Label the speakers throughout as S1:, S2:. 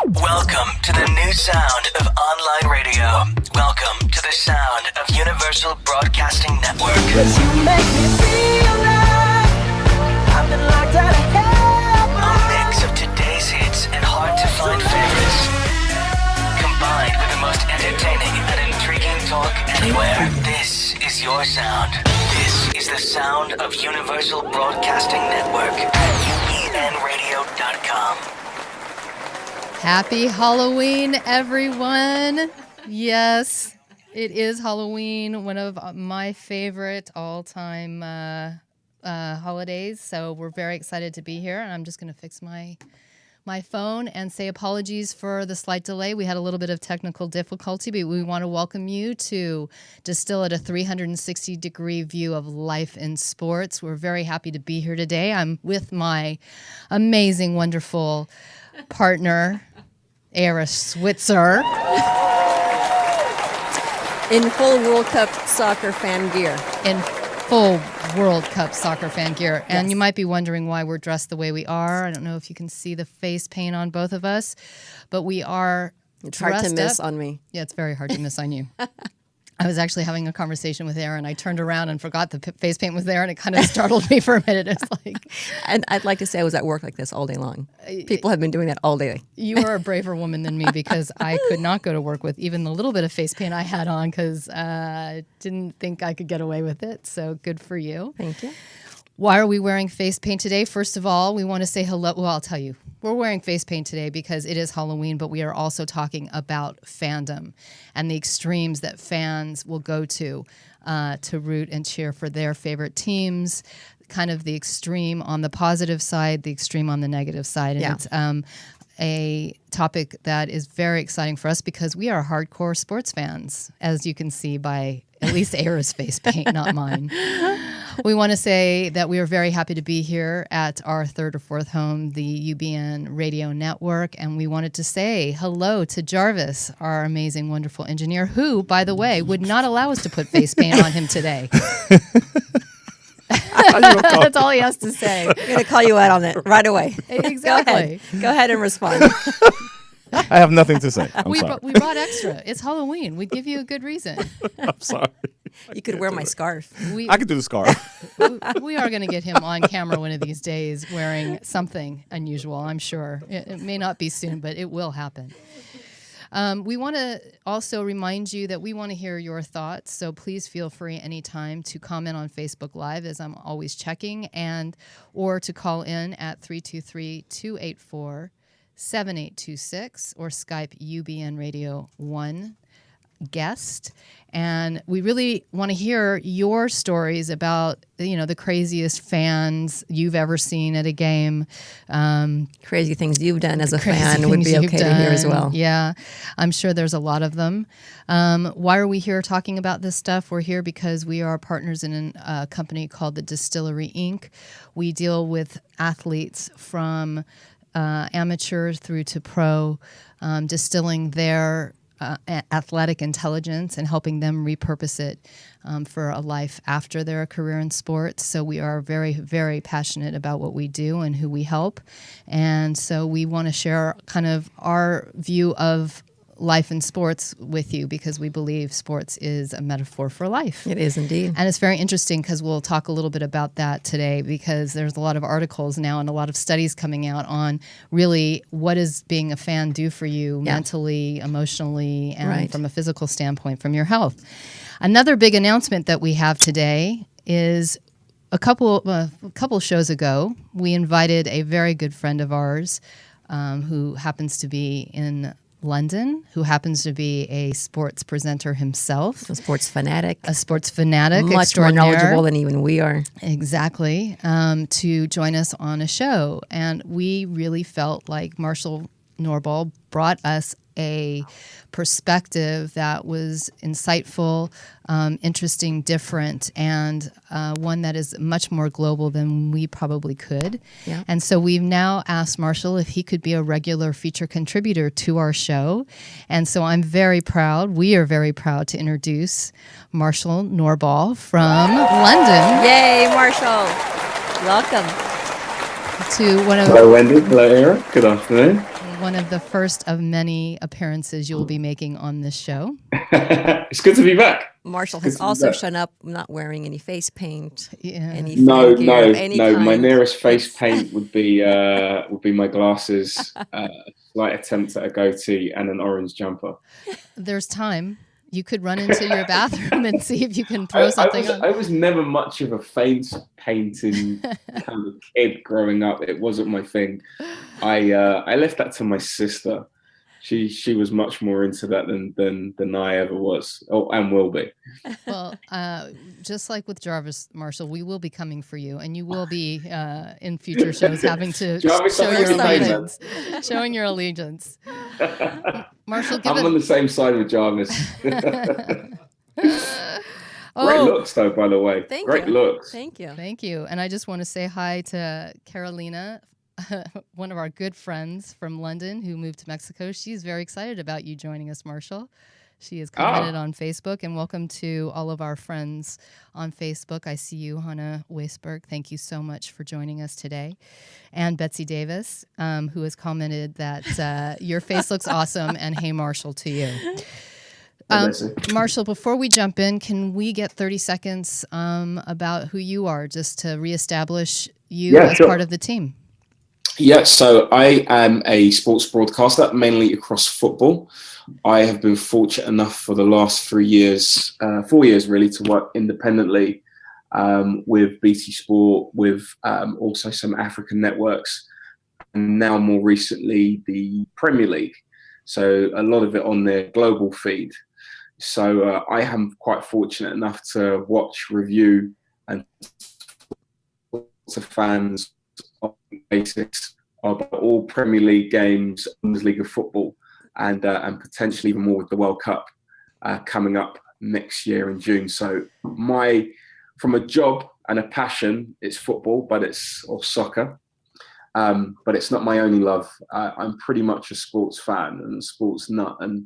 S1: Welcome to the new sound of online radio. Welcome to the sound of Universal Broadcasting Network. 'Cause you make me feel like I've been locked out of heaven. A mix of today's hits and hard-to-find favorites, combined with the most entertaining and intriguing talk anywhere. This is your sound. This is the sound of Universal Broadcasting Network at UBNradio.com.
S2: Happy Halloween, everyone. Yes, it is Halloween, one of my favorite all-time holidays. So we're very excited to be here. And I'm just going to fix my phone and say apologies for the slight delay. We had a little bit of technical difficulty, but we want to welcome you to Distill at a 360-degree view of life in sports. We're very happy to be here today. I'm with my amazing, wonderful partner, Era Switzer.
S3: In full World Cup soccer fan gear.
S2: In full World Cup soccer fan gear. And
S3: Yes.
S2: you might be wondering why we're dressed the way we are. I don't know if you can see the face paint on both of us, but we are
S3: It's hard to
S2: dressed
S3: miss
S2: up.
S3: on me.
S2: Yeah, it's very hard to miss on you. I was actually having a conversation with Aaron. I turned around and forgot the face paint was there, and it kind of startled me for a minute. It's like,
S3: And I'd like to say I was at work like this all day long. People have been doing that all day.
S2: you are a braver woman than me, because I could not go to work with even the little bit of face paint I had on, because I didn't think I could get away with it. So good for you.
S3: Thank you.
S2: Why are we wearing face paint today? First of all, we want to say hello. Well, I'll tell you. We're wearing face paint today because it is Halloween, but we are also talking about fandom and the extremes that fans will go to root and cheer for their favorite teams, kind of the extreme on the positive side, the extreme on the negative side. And
S3: Yeah.
S2: it's a topic that is very exciting for us because we are hardcore sports fans, as you can see by at least Era's face paint, not mine. We want to say that we are very happy to be here at our third or fourth home, the UBN Radio Network, and we wanted to say hello to Jarvis, our amazing, wonderful engineer, who, by the way, would not allow us to put face paint on him today. That's all he has to say.
S3: I'm going to call you out on it right away.
S2: Exactly.
S3: Go ahead and respond.
S4: I have nothing to say. I'm
S2: We
S4: sorry.
S2: brought extra. It's Halloween. We give you a good reason.
S4: I'm sorry.
S3: You could wear my scarf.
S4: I could do the scarf.
S2: We are going to get him on camera one of these days wearing something unusual, I'm sure. It may not be soon, but it will happen. We want to also remind you that we want to hear your thoughts, so please feel free anytime to comment on Facebook Live, as I'm always checking, or to call in at 323-284-7826 or Skype UBN Radio 1 guest. And we really want to hear your stories about, the craziest fans you've ever seen at a game.
S3: Crazy things you've done as a
S2: Crazy
S3: fan would
S2: things
S3: be
S2: you've
S3: okay to hear as
S2: done.
S3: well.
S2: Yeah, I'm sure there's a lot of them. Why are we here talking about this stuff? We're here because we are partners in a company called the Distillery Inc. We deal with athletes from amateur through to pro, distilling their athletic intelligence and helping them repurpose it for a life after their career in sports. So we are very, very passionate about what we do and who we help. And so we want to share kind of our view of life in sports with you, because we believe sports is a metaphor for life.
S3: It is indeed.
S2: And it's very interesting because we'll talk a little bit about that today, because there's a lot of articles now and a lot of studies coming out on really what does being a fan do for you mentally, emotionally, and
S3: Right.
S2: from a physical standpoint, from your health. Another big announcement that we have today is a couple shows ago, we invited a very good friend of ours who happens to be in London, who happens to be a sports presenter himself.
S3: A sports fanatic.
S2: A sports fanatic,
S3: Much more
S2: extraordinaire.
S3: knowledgeable than even we are.
S2: Exactly, to join us on a show. And we really felt like Marshall Norball brought us a perspective that was insightful, interesting, different, and one that is much more global than we probably could.
S3: Yeah.
S2: And so we've now asked Marshall if he could be a regular feature contributor to our show. And so I'm very proud, we are very proud to introduce Marshall Norball from London
S3: Yay, Marshall. Welcome.
S2: to one of...
S5: Hello, Wendy. Hello, Eric. Good afternoon.
S2: one of the first of many appearances you'll be making on this show.
S5: It's good to be back.
S3: Marshall
S5: Good
S3: has
S5: to be
S3: also
S5: back.
S3: shown up not wearing any face paint,
S2: Yeah.
S3: any
S5: No,
S3: fan gear of any
S5: no.
S3: kind.
S5: My nearest face
S3: It's-
S5: paint would be my glasses, a slight attempt at a goatee, and an orange jumper.
S2: There's time. You could run into your bathroom and see if you can throw
S5: I
S2: something on.
S5: was never much of a face painting kind of kid growing up. It wasn't my thing. I left that to my sister. She was much more into that than I ever was, and will be.
S2: Well, just like with Jarvis, Marshall, we will be coming for you, and you will be in future shows having to
S5: Jarvis,
S2: show
S5: I'm
S2: your
S5: on the same
S2: allegiance, showing your allegiance. Marshall, give
S5: I'm on the same side with Jarvis. Great looks, though, by the way.
S3: Thank
S5: Great
S3: you.
S5: looks.
S3: Thank you.
S2: Thank you. And I just want to say hi to Karolina, one of our good friends from London who moved to Mexico. She's very excited about you joining us, Marshall. She has commented on Facebook, and welcome to all of our friends on Facebook. I see you, Hannah Weisberg. Thank you so much for joining us today. And Betsy Davis, who has commented that your face looks awesome, and hey, Marshall, to you. Marshall, before we jump in, can we get 30 seconds about who you are, just to reestablish you as part of the team?
S5: Yeah, so I am a sports broadcaster, mainly across football. I have been fortunate enough for the last 4 years really, to work independently with BT Sport, with also some African networks, and now more recently the Premier League. So a lot of it on their global feed. So I am quite fortunate enough to watch, review, and talk to fans on basics about all Premier League games, Bundesliga football, and potentially even more with the World Cup coming up next year in June. So from a job and a passion, it's football, or soccer, but it's not my only love. I'm pretty much a sports fan and a sports nut, and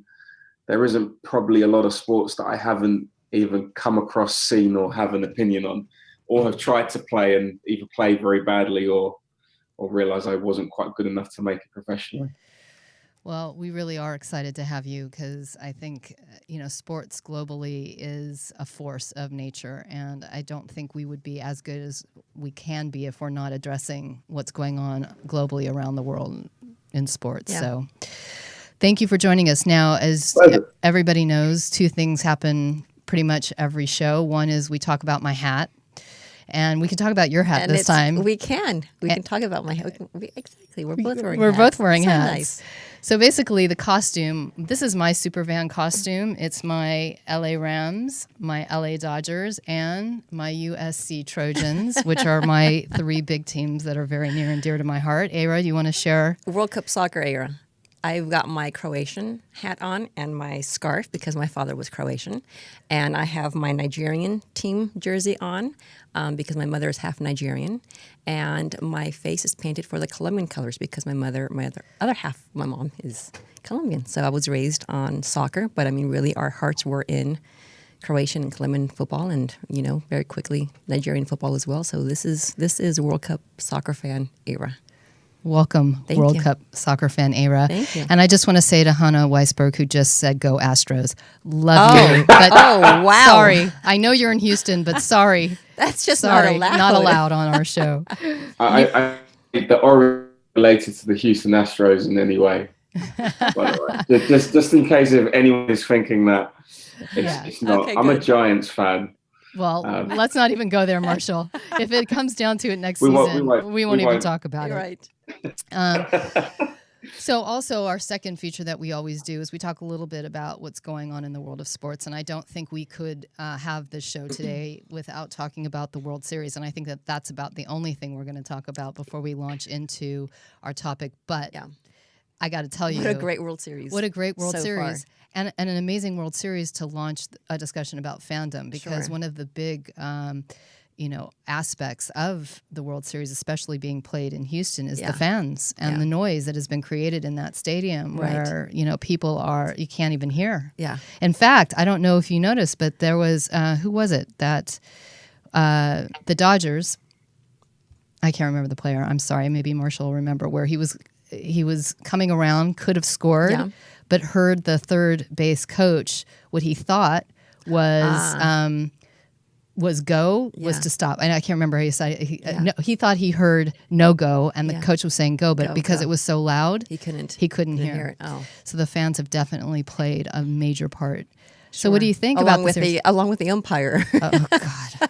S5: there isn't probably a lot of sports that I haven't even come across, seen, or have an opinion on, or have tried to play and either play very badly or realize I wasn't quite good enough to make it professionally.
S2: Well, we really are excited to have you because I think, sports globally is a force of nature, and I don't think we would be as good as we can be if we're not addressing what's going on globally around the world in sports. Yeah. So thank you for joining us. Now, as everybody knows, two things happen pretty much every show. One is we talk about my hat. And we can talk about your hat this time.
S3: We can talk about my hat. Exactly. We're both wearing hats.
S2: We're both wearing hats.
S3: Nice.
S2: So basically the costume, this is my Supervan costume. It's my LA Rams, my LA Dodgers, and my USC Trojans, which are my three big teams that are very near and dear to my heart. Era, do you want to share?
S3: World Cup soccer era. I've got my Croatian hat on and my scarf because my father was Croatian. And I have my Nigerian team jersey on because my mother is half Nigerian. And my face is painted for the Colombian colors because my other half, my mom, is Colombian. So I was raised on soccer, but I mean, really our hearts were in Croatian and Colombian football and, very quickly Nigerian football as well. So this is World Cup soccer fan era.
S2: Welcome, World Cup soccer fan era.
S3: Thank you.
S2: And I just want to say to Hannah Weisberg, who just said, "Go Astros." Love you. But
S3: wow.
S2: Sorry. I know you're in Houston, but sorry.
S3: That's just
S2: sorry,
S3: not allowed
S2: on our show.
S5: I the orange related to the Houston Astros in any way. By the way. Just in case if anyone is thinking that, it's not.
S3: Okay,
S5: I'm
S3: good.
S5: a Giants fan.
S2: Well, let's not even go there, Marshall. If it comes down to it next season, we won't even talk about
S3: You're
S2: it.
S3: right.
S2: So also our second feature that we always do is we talk a little bit about what's going on in the world of sports. And I don't think we could have this show today without talking about the World Series. And I think that that's about the only thing we're going to talk about before we launch into our topic. But I got to tell you.
S3: What a great World Series.
S2: What a great World
S3: so
S2: Series.
S3: Far.
S2: And an amazing World Series to launch a discussion about fandom, because one of the big aspects of the World Series, especially being played in Houston, is the fans and the noise that has been created in that stadium where, people you can't even hear.
S3: Yeah.
S2: In fact, I don't know if you noticed, but there was, who was it that the Dodgers, I can't remember the player. I'm sorry. Maybe Marshall will remember where he was he was coming around, could have scored,
S3: Yeah.
S2: but heard the third base coach what he thought was go, was
S3: Yeah.
S2: to stop. And I can't remember how he said it. No, he thought he heard no go, and the
S3: Yeah.
S2: coach was saying go, but because
S3: go.
S2: it was so loud,
S3: He couldn't
S2: hear.
S3: it. Oh.
S2: So the fans have definitely played a major part. So what do you think
S3: along
S2: about
S3: with
S2: this?
S3: along with the umpire?
S2: Oh God.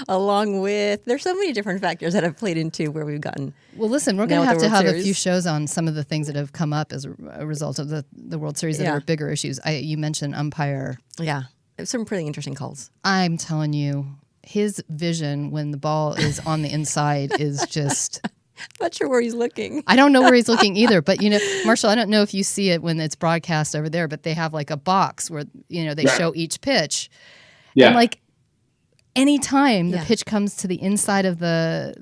S3: Along with there's so many different factors that have played into where we've gotten.
S2: Well, listen, we're
S3: Now
S2: going to
S3: with
S2: have
S3: the
S2: to
S3: World
S2: have a few
S3: Series.
S2: shows on some of the things that have come up as a result of the World Series that
S3: Yeah.
S2: are bigger issues. You mentioned umpire.
S3: Yeah, some pretty interesting calls.
S2: I'm telling you, his vision when the ball is on the inside is just...
S3: Not sure where he's looking.
S2: I don't know where he's looking either. But, Marshall, I don't know if you see it when it's broadcast over there, but they have like a box where, they show each pitch.
S5: Yeah.
S2: And like anytime the
S3: Yeah.
S2: pitch comes to the inside of the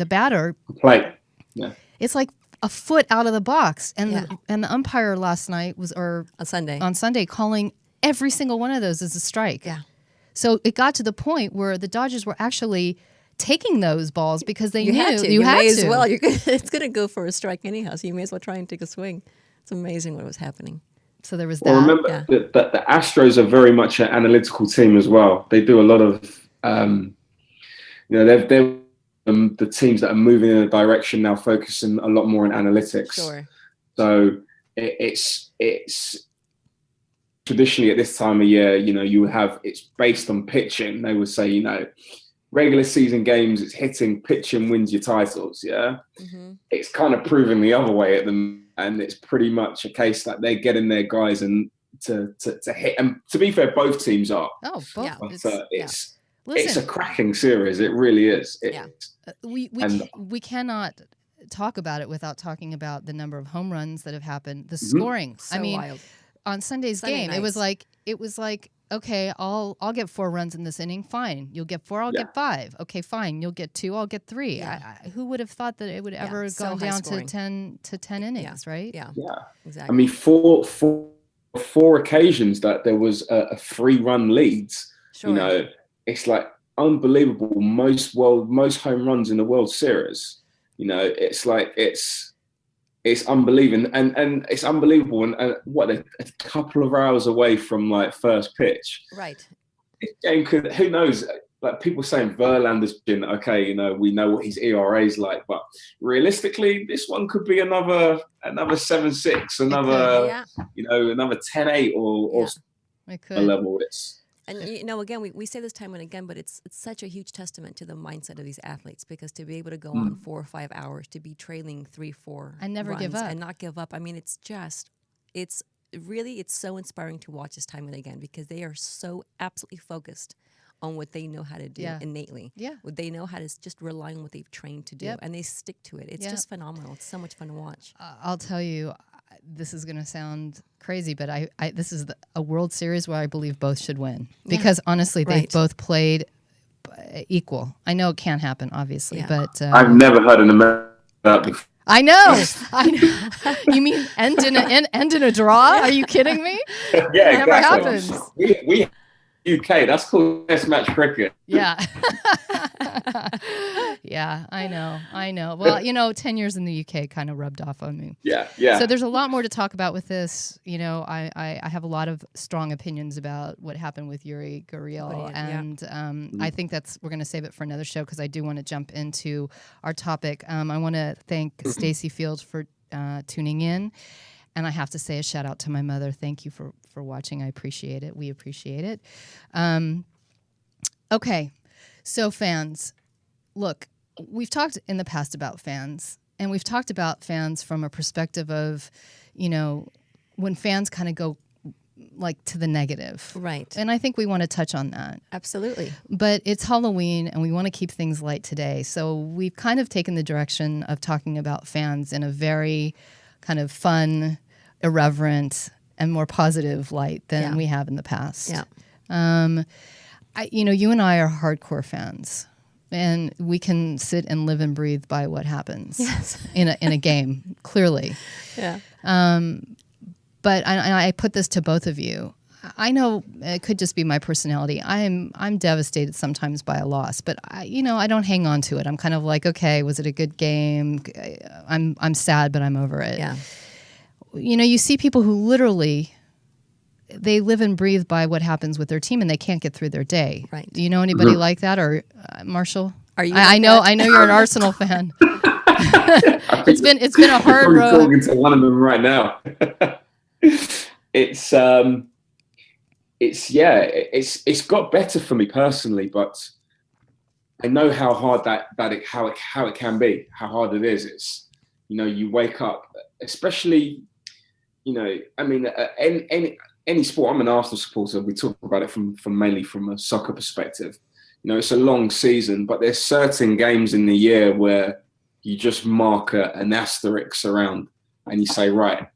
S2: batter,
S5: Plate. Yeah.
S2: it's like a foot out of the box. And
S3: Yeah.
S2: the umpire last night
S3: On Sunday.
S2: calling every single one of those as a strike.
S3: Yeah.
S2: So it got to the point where the Dodgers were actually taking those balls because they
S3: You
S2: knew
S3: had to.
S2: you had
S3: may
S2: to.
S3: as well. It's going to go for a strike anyhow, so you may as well try and take a swing. It's amazing what was happening.
S2: So there was that.
S5: Well, remember
S3: Yeah.
S5: that the Astros are very much an analytical team as well. They do a lot of, they're the teams that are moving in a direction now, focusing a lot more on analytics.
S3: Sure.
S5: So it's traditionally at this time of year, you would have it's based on pitching. They would say, regular season games, it's hitting, pitching wins your titles. Yeah,
S3: Mm-hmm.
S5: it's kind of proving the other way at them, and it's pretty much a case that they're getting their guys and to hit. And to be fair, both teams are.
S2: Oh, both.
S3: Yeah.
S5: But
S2: Listen,
S5: it's a cracking series. It really is.
S3: Yeah.
S2: we cannot talk about it without talking about the number of home runs that have happened, the scoring.
S3: So
S2: I mean,
S3: wild.
S2: on Sunday's
S3: Sunday
S2: game, it was
S3: nights.
S2: like, okay, I'll get 4 runs in this inning. Fine, you'll get 4. I'll get 5. Okay, fine, you'll get 2. I'll get 3.
S3: Yeah.
S2: Who would have thought that it would ever have
S3: so
S2: gone
S3: high
S2: down
S3: scoring.
S2: to 10 innings, right?
S3: Yeah.
S5: Yeah.
S3: Exactly.
S5: I mean, four occasions that there was a 3-run leads.
S3: Sure.
S5: It's like unbelievable. Most home runs in the World Series. It's like it's unbelievable, and it's unbelievable. And what a couple of hours away from like first pitch.
S3: Right.
S5: This game could, who knows? Like people saying Verlander's been okay. We know what his ERA is like, but realistically, this one could be another 7-6, another
S3: Yeah.
S5: Another 10-8 or
S2: It
S5: a
S2: could.
S5: level. It's
S3: And again, we say this time and again, but it's such a huge testament to the mindset of these athletes, because to be able to go on 4 or 5 hours, to be trailing 3-4
S2: And never give
S3: runs
S2: up.
S3: and not give up. I mean, it's so inspiring to watch this time and again, because they are so absolutely focused on what they know how to do
S2: Yeah.
S3: innately.
S2: Yeah.
S3: What they know how to just rely on what they've trained to do,
S2: Yep.
S3: and they stick to it. It's
S2: Yep.
S3: just phenomenal. It's so much fun to watch.
S2: I'll tell you, this is going to sound crazy, but this is a World Series where I believe both should win, because honestly, they
S3: Right.
S2: both played equal. I know it can't happen, obviously,
S3: Yeah.
S2: but
S5: I've never heard an American that before.
S2: I know. You mean end in a draw? Are you kidding me?
S5: Yeah,
S2: Never
S5: exactly.
S2: happens.
S5: We UK. That's called test match cricket.
S2: Yeah. Yeah, I know. Well, 10 years in the UK kind of rubbed off on me.
S5: Yeah.
S2: So there's a lot more to talk about with this. I have a lot of strong opinions about what happened with Yuri Gurriel,
S3: Oh, yeah.
S2: and I think we're going to save it for another show, because I do want to jump into our topic. I want to thank Stacey Fields for tuning in, and I have to say a shout out to my mother. Thank you for watching. I appreciate it. We appreciate it. Okay, so fans, look, we've talked in the past about fans, and we've talked about fans from a perspective of, when fans kind of go like to the negative.
S3: Right.
S2: And I think we want to touch on that.
S3: Absolutely.
S2: But it's Halloween, and we want to keep things light today. So we've kind of taken the direction of talking about fans in a very kind of fun, irreverent, and more positive light than we have in the past.
S3: Yeah.
S2: You and I are hardcore fans, and we can sit and live and breathe by what happens in a game, clearly.
S3: Yeah.
S2: But I put this to both of you. I know it could just be my personality. I'm devastated sometimes by a loss, but I don't hang on to it. I'm kind of like, okay, was it a good game? I'm sad, but I'm over it.
S3: Yeah.
S2: You see people who literally they live and breathe by what happens with their team, and they can't get through their day.
S3: Right.
S2: Do you know anybody like that, or Marshall?
S3: Are you?
S2: I know you're an Arsenal fan. It's been a hard
S5: I'm
S2: road.
S5: talking to one of them right now. It's got better for me personally, but I know how hard how it can be, how hard it is. It's you wake up, especially any sport. I'm an Arsenal supporter. We talk about it from mainly from a soccer perspective. It's a long season, but there's certain games in the year where you just mark an asterisk around and you say, right,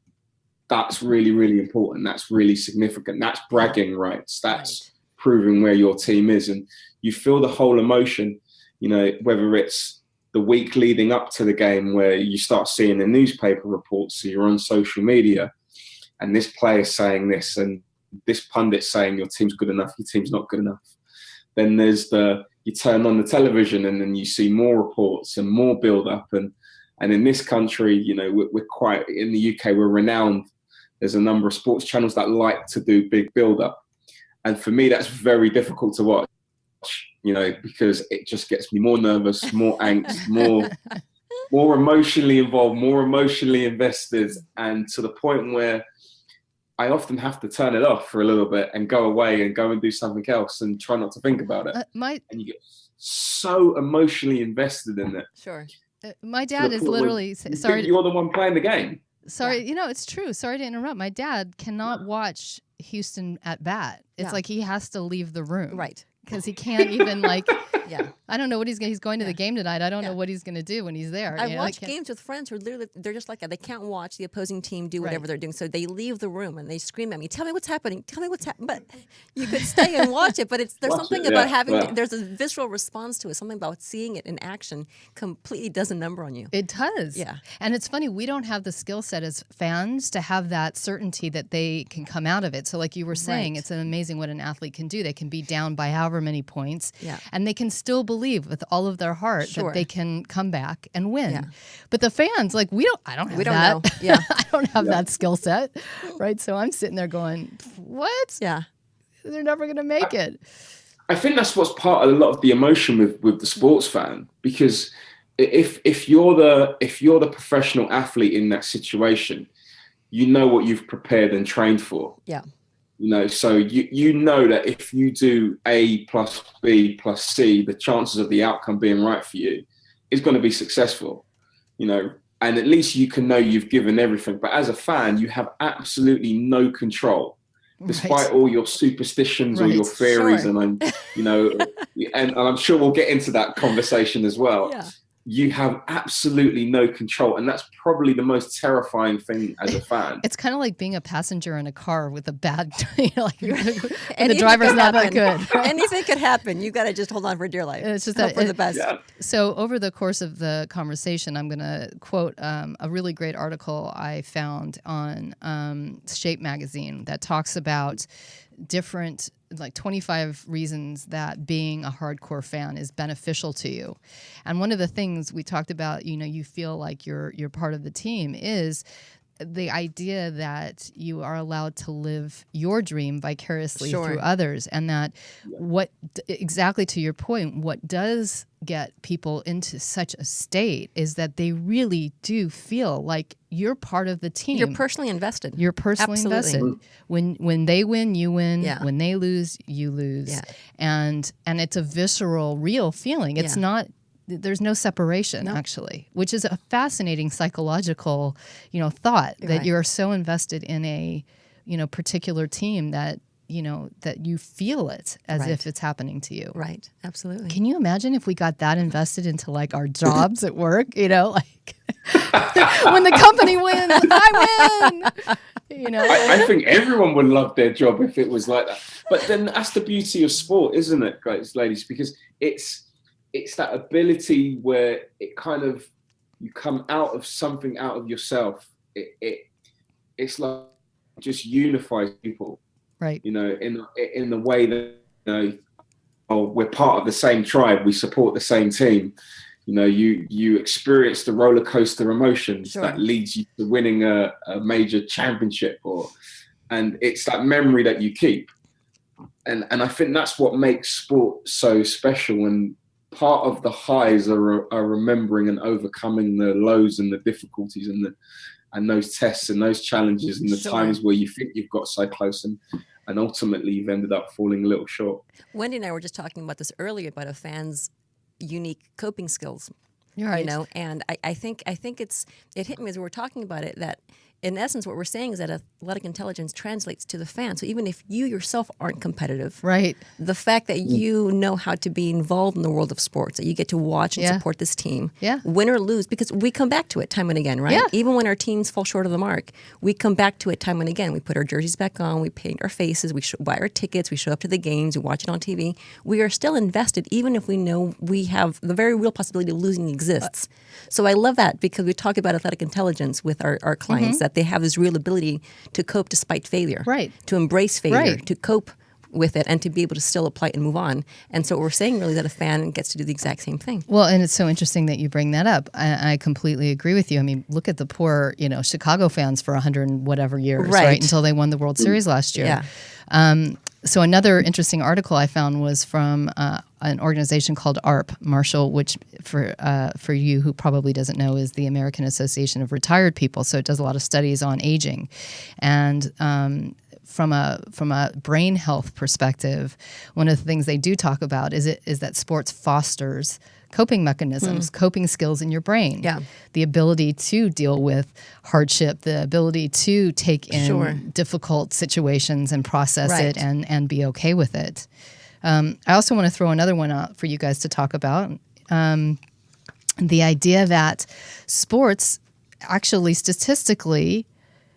S5: that's really, really important. That's really significant. That's bragging rights. That's proving where your team is. And you feel the whole emotion, whether it's the week leading up to the game where you start seeing the newspaper reports, so you're on social media and this player's saying this and this pundit's saying your team's good enough, your team's not good enough. Then there's you turn on the television and then you see more reports and more build up. And in this country, we're quite, in the UK, we're renowned. There's a number of sports channels that like to do big build up. And for me, that's very difficult to watch, because it just gets me more nervous, more angst, more emotionally involved, more emotionally invested. And to the point where I often have to turn it off for a little bit and go away and go and do something else and try not to think about it. And you get so emotionally invested in it.
S3: Sure.
S2: My dad is literally sorry.
S5: You're the one playing the game.
S2: Sorry, it's true. Sorry to interrupt. My dad cannot watch Houston at bat. It's like he has to leave the room.
S3: Right.
S2: Because he can't even
S3: Yeah.
S2: I don't know what he's going to the game tonight. I don't know what he's going to do when he's there.
S3: I watch games with friends who are literally, they're just like that. They can't watch the opposing team do whatever they're doing. So they leave the room and they scream at me, tell me what's happening. Tell me what's happening. But you could stay and watch it. But there's something about there's a visceral response to it. Something about seeing it in action completely does a number on you.
S2: It does.
S3: Yeah.
S2: And it's funny, we don't have the skill set as fans to have that certainty that they can come out of it. So like you were saying, it's amazing what an athlete can do. They can be down by however many points.
S3: Yeah.
S2: And they can still believe with all of their heart that they can come back and win.
S3: Yeah.
S2: But the fans, I don't have that.
S3: Know. Yeah.
S2: I don't have that skill set. Right. So I'm sitting there going, what?
S3: Yeah.
S2: They're never going to make it.
S5: I think that's what's part of a lot of the emotion with the sports fan, because if you're the professional athlete in that situation, you know what you've prepared and trained for.
S3: Yeah.
S5: So you know that if you do A plus B plus C, the chances of the outcome being right for you is going to be successful, and at least you can know you've given everything. But as a fan, you have absolutely no control, despite all your superstitions or your theories.
S3: Sure.
S5: And and I'm sure we'll get into that conversation as well.
S3: Yeah.
S5: You have absolutely no control. And that's probably the most terrifying thing as a fan.
S2: It's kind of like being a passenger in a car with a bad, and the driver's not that good. Right?
S3: Anything could happen. You got to just hold on for dear life.
S2: It's just
S3: hope for the best.
S5: Yeah.
S2: So over the course of the conversation, I'm going to quote a really great article I found on Shape magazine that talks about different 25 reasons that being a hardcore fan is beneficial to you. And one of the things we talked about, you feel like you're part of the team, is the idea that you are allowed to live your dream vicariously through others. And that exactly to your point, what does get people into such a state is that they really do feel like you're part of the team.
S3: You're personally invested.
S2: You're personally invested. When they win, you win.
S3: Yeah.
S2: When they lose, you lose.
S3: Yeah.
S2: And it's a visceral, real feeling. It's not. There's no separation, actually, which is a fascinating psychological, thought that you're so invested in a, particular team that, that you feel it as if it's happening to you.
S3: Right. Absolutely.
S2: Can you imagine if we got that invested into our jobs at work, when the company wins, I win.
S5: I think everyone would love their job if it was like that. But then that's the beauty of sport, isn't it, guys, ladies? Because it's that ability where it kind of, you come out of something out of yourself. It's like just unifies people.
S2: Right.
S5: In the way that, oh, we're part of the same tribe, we support the same team. You experience the roller coaster emotions
S3: Sure.
S5: that leads you to winning a major championship, and it's that memory that you keep. And I think that's what makes sport so special. And part of the highs are remembering and overcoming the lows and the difficulties and those tests and those challenges and the
S3: Sure.
S5: times where you think you've got so close and ultimately you've ended up falling a little short.
S3: Wendy and I were just talking about this earlier about a fan's unique coping skills.
S2: You're right.
S3: And I think it hit me as we were talking about it that in essence what we're saying is that athletic intelligence translates to the fan. So even if you yourself aren't competitive,
S2: Right.
S3: the fact that you know how to be involved in the world of sports, that you get to watch and support this team, win or lose, because we come back to it time and again, right?
S2: Yeah.
S3: Even when our teams fall short of the mark, we come back to it time and again. We put our jerseys back on, we paint our faces, we buy our tickets, we show up to the games, we watch it on TV. We are still invested, even if we know we have the very real possibility of losing exists. So I love that because we talk about athletic intelligence with our clients, that they have this real ability to cope despite failure,
S2: Right.
S3: to embrace failure,
S2: Right.
S3: to cope with it, and to be able to still apply it and move on. And so what we're saying really is that a fan gets to do the exact same thing.
S2: Well, and it's so interesting that you bring that up. I completely agree with you. I mean, look at the poor, Chicago fans for 100 and whatever years, right? Until they won the World Series last year.
S3: Yeah.
S2: So another interesting article I found was from an organization called ARP, Marshall, which for you who probably doesn't know is the American Association of Retired People. So it does a lot of studies on aging, and from a brain health perspective, one of the things they do talk about is that sports fosters coping mechanisms, coping skills in your brain.
S3: Yeah.
S2: The ability to deal with hardship, the ability to take in difficult situations and process it and be okay with it. I also want to throw another one out for you guys to talk about. The idea that sports actually statistically,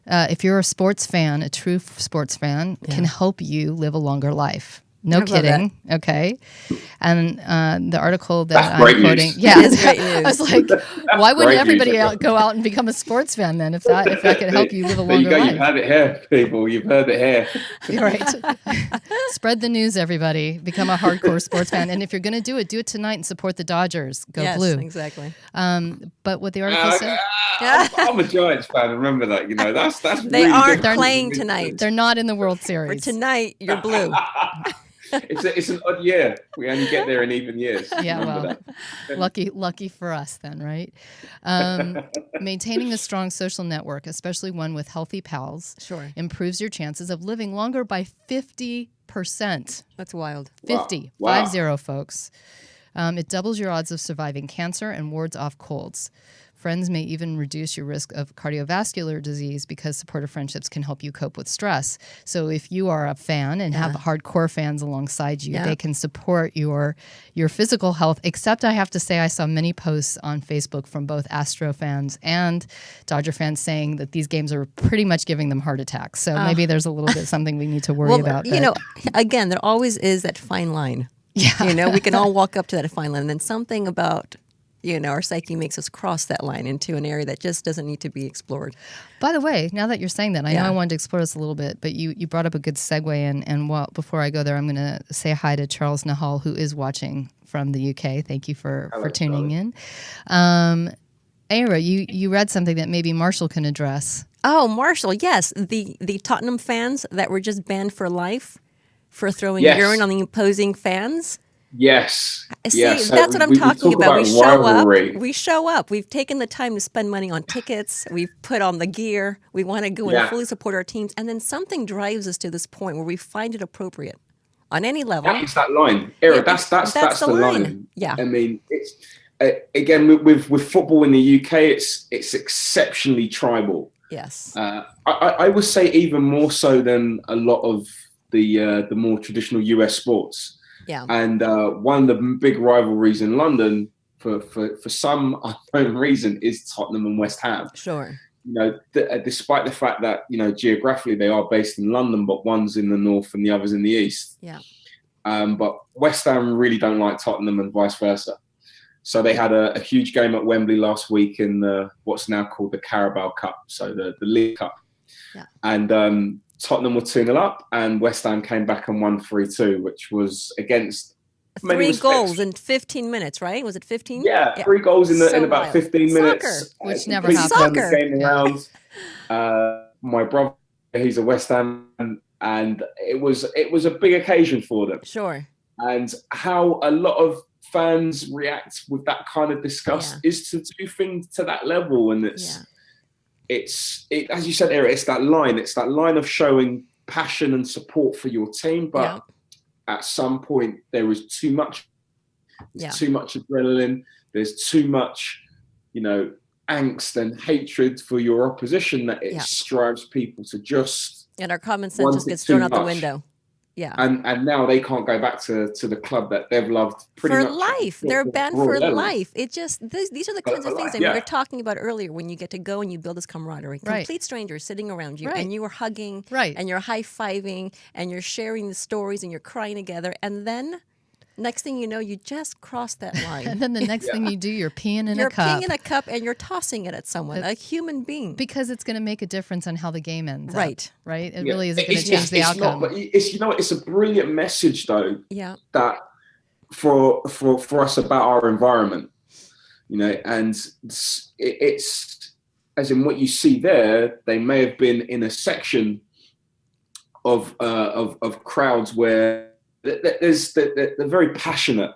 S2: if you're a sports fan, a true sports fan, can help you live a longer life. No kidding. Okay. And the article that I'm quoting,
S3: It's great news.
S2: I was like, why wouldn't everybody go out and become a sports fan then if that could help you live a longer life?
S5: You've heard it here, people. You've heard it here.
S2: Right. Spread the news, everybody. Become a hardcore sports fan. And if you're going to do it tonight and support the Dodgers. Go blue.
S3: Exactly.
S2: But what the article said...
S5: I'm a Giants fan. Remember that. That's
S3: they
S5: really
S3: aren't
S5: different.
S3: playing tonight.
S2: They're not in the World
S3: For
S2: Series.
S3: tonight, you're blue.
S5: It's an odd year. We only get there in even years.
S2: Yeah, well, lucky for us then, right? Maintaining a strong social network, especially one with healthy pals, improves your chances of living longer by 50%.
S3: That's wild.
S2: 50,
S5: Wow.
S2: 50, folks. It doubles your odds of surviving cancer and wards off colds. Friends may even reduce your risk of cardiovascular disease because supportive friendships can help you cope with stress. So if you are a fan and have hardcore fans alongside you, they can support your physical health. Except I have to say I saw many posts on Facebook from both Astro fans and Dodger fans saying that these games are pretty much giving them heart attacks. So maybe there's a little bit something we need to worry about.
S3: Again, there always is that fine line. Yeah. We can all walk up to that fine line, and then something about our psyche makes us cross that line into an area that just doesn't need to be explored.
S2: By the way, now that you're saying that, I know I wanted to explore this a little bit, but you brought up a good segue, and before I go there, I'm going to say hi to Charles Nahal, who is watching from the UK. Thank you for tuning in. Aira, you read something that maybe Marshall can address.
S3: Oh, Marshall, yes. The Tottenham fans that were just banned for life for throwing urine on the opposing fans.
S5: Yes.
S3: See, that's what I'm talking about. We show up. We've taken the time to spend money on tickets. We've put on the gear. We want to go and fully support our teams. And then something drives us to this point where we find it appropriate on any level.
S5: That's that line. Era, that's the line.
S3: Yeah.
S5: I mean, it's again with football in the UK, it's exceptionally tribal.
S3: Yes.
S5: I would say even more so than a lot of the more traditional US sports.
S3: Yeah.
S5: And one of the big rivalries in London, for some unknown reason, is Tottenham and West Ham.
S3: Sure.
S5: Despite the fact that geographically they are based in London, but one's in the north and the other's in the east.
S3: Yeah.
S5: But West Ham really don't like Tottenham and vice versa. So they had a huge game at Wembley last week in what's now called the Carabao Cup, so the League Cup.
S3: Yeah.
S5: And Tottenham were 2-0 up, and West Ham came back and won 3-2, which was against many
S3: 3
S5: respects.
S3: goals in 15 minutes, right? Was it 15?
S5: Yeah, 3 goals in
S3: So
S5: about
S3: wild.
S5: 15 minutes.
S3: Soccer.
S2: Which never
S5: Completely
S2: happens.
S5: turned the game
S2: Yeah.
S5: around. My brother, he's a West Ham, and it was a big occasion for them.
S3: Sure.
S5: And how a lot of fans react with that kind of disgust is to do things to that level, and it's as you said, Eric, it's that line of showing passion and support for your team, but at some point there is too much. There's too much adrenaline. There's too much, angst and hatred for your opposition that it drives people to just.
S3: And our common sense just gets thrown out the window. Yeah.
S5: And now they can't go back to the club that they've loved pretty much.
S3: For life. They're banned for life. It just, these are the kinds of things that we were talking about earlier, when you get to go and you build this camaraderie. Complete strangers sitting around you and you are hugging and you're high-fiving and you're sharing the stories and you're crying together. And then next thing you know, you just cross that line.
S2: And then the next thing you do, you're peeing in a cup.
S3: You're peeing in a cup and you're tossing it at someone, a human being.
S2: Because it's going to make a difference on how the game ends
S3: right.
S2: up. Right? It really isn't going to change the outcome.
S5: Not, but it's a brilliant message, though, that for us about our environment, and it's as in what you see there, they may have been in a section of crowds where they're very passionate,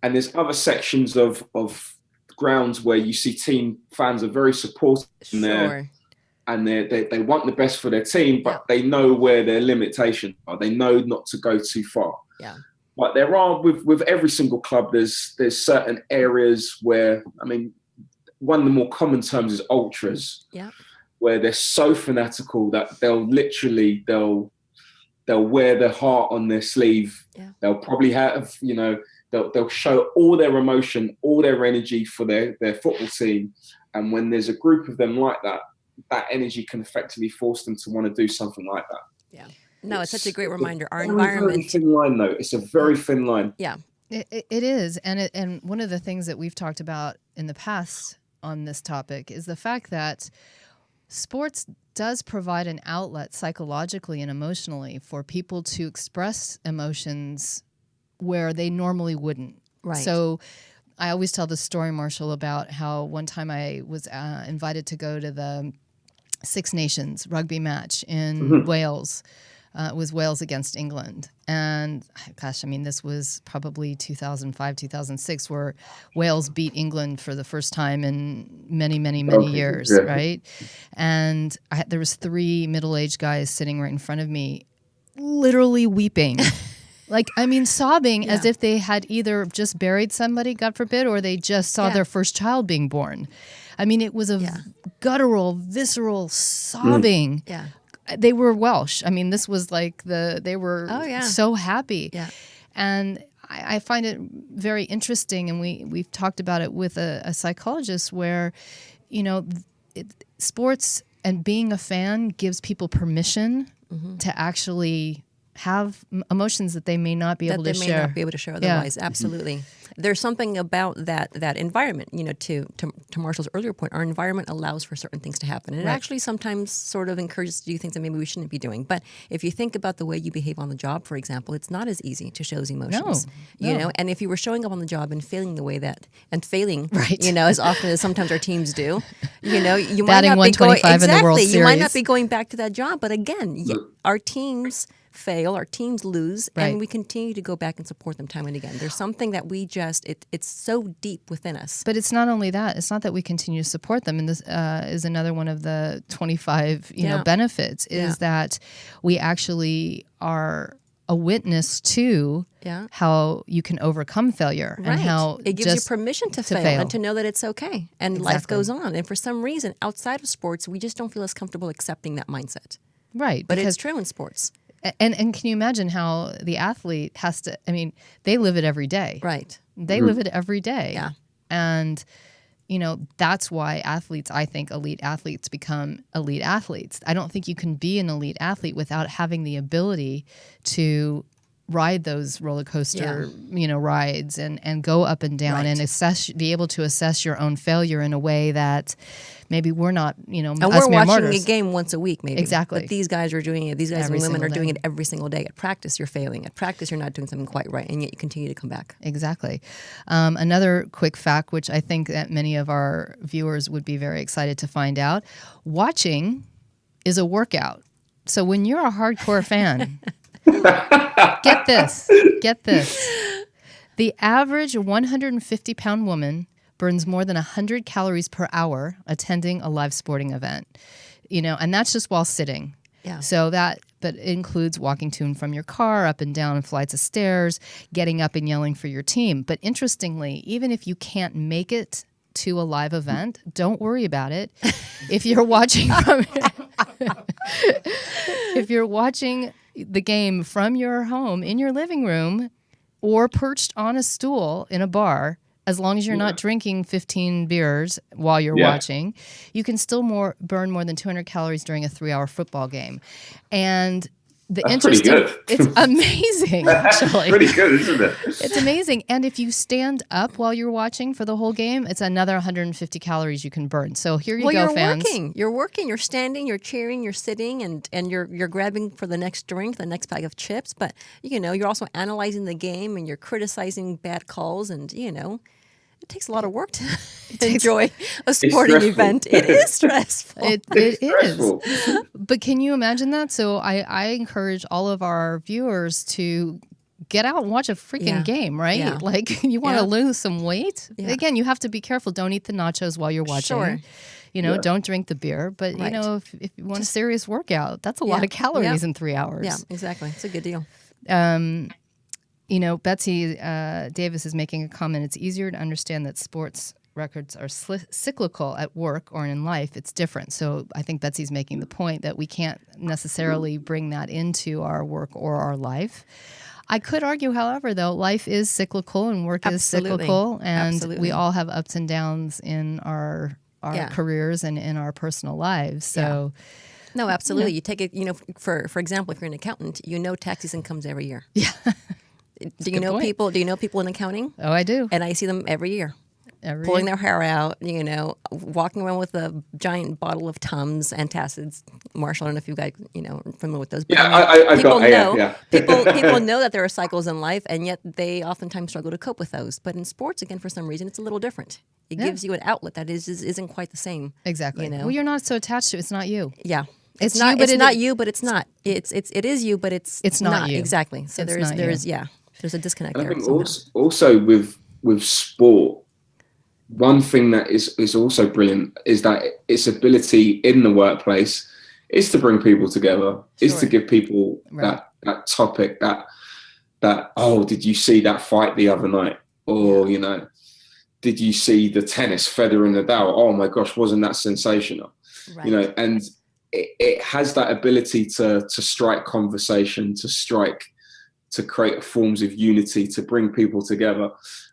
S5: and there's other sections of grounds where you see team fans are very supportive in there, and they want the best for their team, but they know where their limitations are. They know not to go too far.
S3: Yeah.
S5: But there are with every single club, there's certain areas where, one of the more common terms is ultras, where they're so fanatical that they'll wear their heart on their sleeve. They'll probably have, they'll show all their emotion, all their energy for their football team. And when there's a group of them like that, that energy can effectively force them to want to do something like that.
S3: Yeah. No, it's such a great reminder. Our environment.
S5: Very thin line, though. It's a very thin line.
S3: Yeah.
S2: It is. And one of the things that we've talked about in the past on this topic is the fact that sports does provide an outlet psychologically and emotionally for people to express emotions where they normally wouldn't.
S3: Right.
S2: So I always tell the story, Marshall, about how one time I was invited to go to the Six Nations rugby match in Wales. It was Wales against England. And gosh, this was probably 2005, 2006, where Wales beat England for the first time in many, many, many years, right? And there was 3 middle-aged guys sitting right in front of me, literally weeping. Sobbing as if they had either just buried somebody, God forbid, or they just saw their first child being born. It was a guttural, visceral sobbing.
S3: Yeah.
S2: They were Welsh. This was like they were so happy. Yeah. And I find it very interesting, and we've talked about it with a psychologist where, sports and being a fan gives people permission to actually have emotions that they may not be able to share.
S3: That they may not be able to share otherwise. Yeah. Absolutely. There's something about that environment, to Marshall's earlier point, our environment allows for certain things to happen. And it actually sometimes sort of encourages us to do things that maybe we shouldn't be doing. But if you think about the way you behave on the job, for example, it's not as easy to show those emotions. No. And if you were showing up on the job and failing as often as sometimes our teams do, you might not be going
S2: in the World Series.
S3: You might not be going back to that job. But again, our teams fail, our teams lose, and we continue to go back and support them time and again. There's something that we it's so deep within us.
S2: But it's not only that. It's not that we continue to support them. And this is another one of the 25 benefits is that we actually are a witness to how you can overcome failure and how
S3: it gives you permission to fail and to know that it's okay and life goes on. And for some reason outside of sports, we just don't feel as comfortable accepting that mindset.
S2: Right.
S3: But it's true in sports.
S2: And can you imagine how the athlete has to, they live it every day.
S3: Right.
S2: They live it every day.
S3: Yeah.
S2: And, that's why I think elite athletes become elite athletes. I don't think you can be an elite athlete without having the ability to ride those roller coaster, rides and go up and down and be able to assess your own failure in a way that maybe we're not,
S3: And
S2: us
S3: we're
S2: mere
S3: watching
S2: mortars.
S3: a game once a week, maybe.
S2: Exactly.
S3: But these guys are doing it. These guys
S2: Every
S3: and women
S2: single
S3: are doing
S2: day.
S3: it every single day. At practice, you're failing. At practice, you're not doing something quite right, and yet you continue to come back.
S2: Exactly. Another quick fact, which I think that many of our viewers would be very excited to find out, watching is a workout. So when you're a hardcore fan, get this. The average 150-pound woman burns more than 100 calories per hour attending a live sporting event. And that's just while sitting.
S3: Yeah.
S2: But it includes walking to and from your car, up and down flights of stairs, getting up and yelling for your team. But interestingly, even if you can't make it to a live event, don't worry about it. If you're watching the game from your home in your living room or perched on a stool in a bar, as long as you're not drinking 15 beers while you're watching, you can still burn more than 200 calories during a 3-hour football game. And
S5: That's pretty good.
S2: It's amazing, actually.
S5: Pretty good, isn't it?
S2: It's amazing. And if you stand up while you're watching for the whole game, it's another 150 calories you can burn. So here you go, fans.
S3: You're working. You're standing, you're cheering, you're sitting, and you're grabbing for the next drink, the next bag of chips. But, you're also analyzing the game and you're criticizing bad calls and, it takes a lot of work to enjoy a sporting event. It is stressful.
S2: It is. But can you imagine that? So I encourage all of our viewers to get out and watch a freaking game, right?
S3: Yeah.
S2: Like you want to lose some weight. Yeah. Again, you have to be careful. Don't eat the nachos while you're watching.
S3: Sure.
S2: Don't drink the beer. But, if you want a serious workout, that's a lot of calories in 3 hours.
S3: Yeah, exactly. It's a good deal.
S2: Betsy Davis is making a comment. It's easier to understand that sports records are cyclical at work or in life. It's different. So I think Betsy's making the point that we can't necessarily bring that into our work or our life. I could argue, however, though, life is cyclical and work is cyclical. And we all have ups and downs in our careers and in our personal lives. So.
S3: Yeah. No, absolutely. You take it, for example, if you're an accountant, tax season comes every year.
S2: Yeah.
S3: Do you know people in accounting?
S2: Oh, I do.
S3: And I see them every year. Pulling their hair out, walking around with a giant bottle of Tums, antacids. Marshall, I don't know if you guys, familiar with those. But people know that there are cycles in life, and yet they oftentimes struggle to cope with those. But in sports, again, for some reason, it's a little different. It gives you an outlet that isn't quite the same.
S2: Exactly. Well, you're not so attached to it. It's not you.
S3: Yeah.
S2: It's
S3: not
S2: you, but
S3: it's not you, but it's not. It is you, but it's
S2: not you.
S3: Exactly. So there's a disconnect
S5: and
S3: there.
S5: I think also with sport, one thing that is also brilliant is that its ability in the workplace is to bring people together, is to give people that topic, that did you see that fight the other night? Or, did you see the tennis Federer and Nadal? Oh my gosh, wasn't that sensational? Right. And it has that ability to strike conversation, to create forms of unity, to bring people together,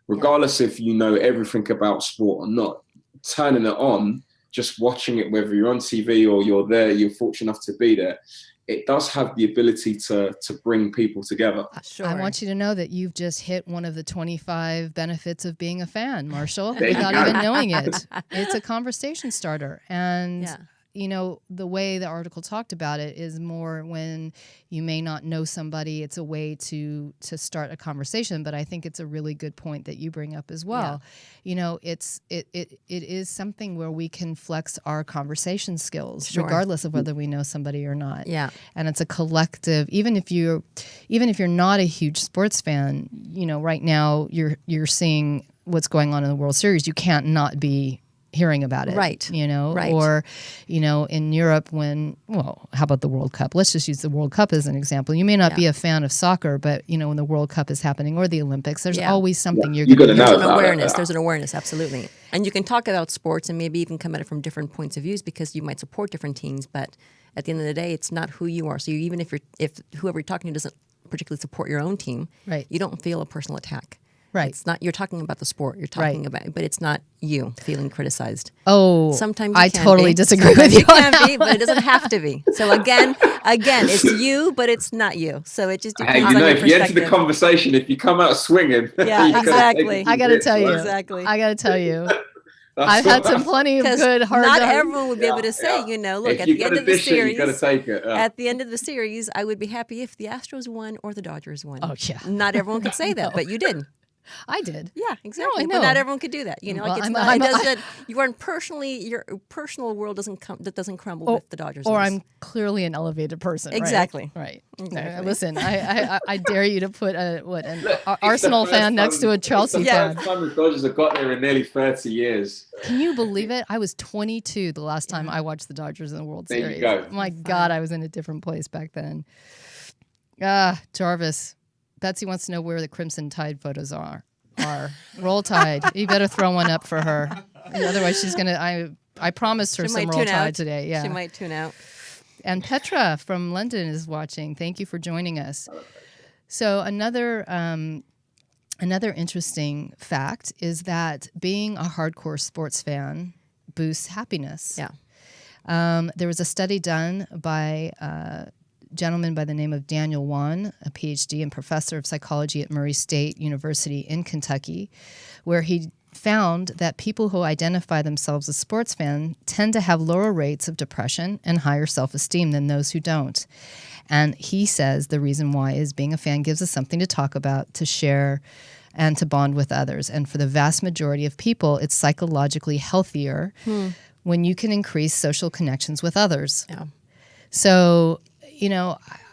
S5: regardless if you know everything about sport or not. Turning it on, just watching it, whether you're on TV or you're fortunate enough to be there, it does have the ability to bring people together.
S3: Sure.
S2: I want you to know that you've just hit one of the 25 benefits of being a fan, Marshall, without even knowing it. It's a conversation starter. And the way the article talked about it is more when you may not know somebody, it's a way to start a conversation. But I think it's a really good point that you bring up as well. It is something where we can flex our conversation skills, regardless of whether we know somebody or not.
S3: Yeah.
S2: And it's a collective, even if you're not a huge sports fan, right now you're seeing what's going on in the World Series. You can't not be hearing about it,
S3: right?
S2: Or, in Europe how about the World Cup? Let's just use the World Cup as an example. You may not be a fan of soccer, but when the World Cup is happening or the Olympics, there's always something you're going to know.
S3: There's an awareness, absolutely. And you can talk about sports and maybe even come at it from different points of views because you might support different teams, but at the end of the day, it's not who you are. So even if whoever you're talking to doesn't particularly support your own team,
S2: right,
S3: you don't feel a personal attack.
S2: Right.
S3: It's not, you're talking about the sport. You're talking about, but it's not you feeling criticized.
S2: Oh,
S3: Sometimes
S2: I
S3: can
S2: totally
S3: be.
S2: disagree
S3: Sometimes
S2: with you.
S3: It can be, but it doesn't have to be. So again, it's you, but it's not you. So it just
S5: Hey,
S3: depends
S5: you
S3: on
S5: know,
S3: your
S5: if you enter
S3: perspective.
S5: the conversation, if you come out swinging,
S3: Yeah,
S5: you gotta
S3: exactly.
S5: take it
S2: I got to
S5: bits,
S2: tell you.
S5: right?
S3: Exactly.
S2: I got to tell you.
S5: That's
S2: I've had some plenty of
S3: Because
S2: good hard
S3: not
S2: times.
S3: everyone would be able to say, look,
S5: If
S3: at
S5: you
S3: the
S5: got
S3: end
S5: to
S3: of the
S5: dish it, you got to
S3: series,
S5: take it.
S3: at the end of the series, I would be happy if the Astros won or the Dodgers won.
S2: Oh, yeah.
S3: Not everyone could say that, but you did.
S2: I did.
S3: Yeah, exactly.
S2: I
S3: But
S2: know.
S3: not everyone could do that.
S2: Well,
S3: Like it's
S2: I'm-
S3: not.
S2: I'm-
S3: It doesn't. You aren't personally. Your personal world doesn't crumble if the Dodgers.
S2: Or
S3: lose.
S2: I'm clearly an elevated person. right?
S3: Exactly.
S2: Right.
S3: Exactly.
S2: No, listen, I dare you to put an
S5: Look, it's
S2: Arsenal
S5: the first
S2: fan next to a
S5: time-
S2: Chelsea
S5: it's the
S2: fan.
S5: first time the Dodgers have got there in nearly 30 years.
S2: Can you believe it? I was 22 the last time I watched the Dodgers in the World
S5: There you
S2: Series.
S5: go.
S2: My God, I was in a different place back then. Jarvis, Betsy wants to know where the Crimson Tide photos are. Roll Tide. You better throw one up for her. Otherwise, she's gonna. I promised her
S3: She
S2: some
S3: might
S2: Roll
S3: tune
S2: Tide
S3: out.
S2: today. Yeah.
S3: She might tune out.
S2: And Petra from London is watching. Thank you for joining us. So another interesting fact is that being a hardcore sports fan boosts happiness.
S3: Yeah.
S2: There was a study done by a gentleman by the name of Daniel Wan, a PhD and professor of psychology at Murray State University in Kentucky, where he found that people who identify themselves as sports fans tend to have lower rates of depression and higher self-esteem than those who don't. And he says the reason why is being a fan gives us something to talk about, to share, and to bond with others. And for the vast majority of people, it's psychologically healthier when you can increase social connections with others.
S3: Yeah.
S2: So,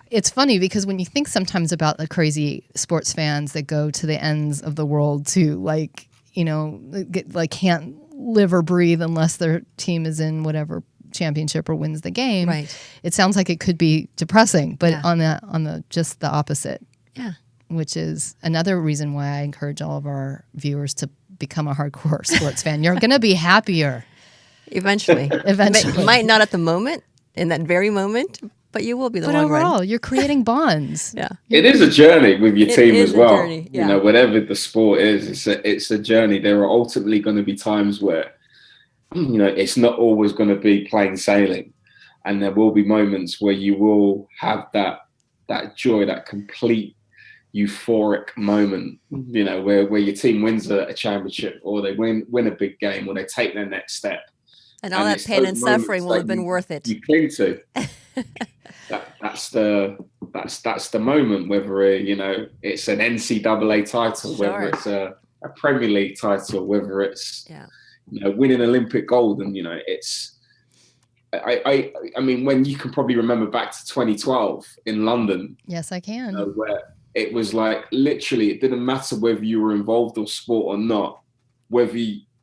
S2: it's funny because when you think sometimes about the crazy sports fans that go to the ends of the world to can't live or breathe unless their team is in whatever championship or wins the game.
S3: Right.
S2: It sounds like it could be depressing, but
S3: Yeah.
S2: on the just the opposite,
S3: Yeah.
S2: which is another reason why I encourage all of our viewers to become a hardcore sports fan. You're going to be happier.
S3: Eventually.
S2: Eventually.
S3: Might not at the moment, in that very moment, but you will be the
S2: But
S3: long
S2: overall,
S3: run.
S2: you're creating bonds.
S3: Yeah.
S5: It is a journey with your
S3: It
S5: team
S3: is
S5: as
S3: a
S5: well.
S3: journey, yeah.
S5: Whatever the sport is, it's a journey. There are ultimately going to be times where, it's not always going to be plain sailing, and there will be moments where you will have that joy, that complete euphoric moment. Where your team wins a championship, or they win a big game, or they take their next step.
S3: And all that
S5: it's
S3: pain
S5: those
S3: and
S5: moments
S3: suffering will
S5: that
S3: have been worth it.
S5: You cling to. That's the moment. Whether it's an NCAA title,
S3: Sure.
S5: whether it's a Premier League title, whether it's
S3: Yeah.
S5: winning Olympic gold, and it's. I mean, when you can probably remember back to 2012 in London,
S2: Yes, I can.
S5: where it was like literally, it didn't matter whether you were involved or sport or not,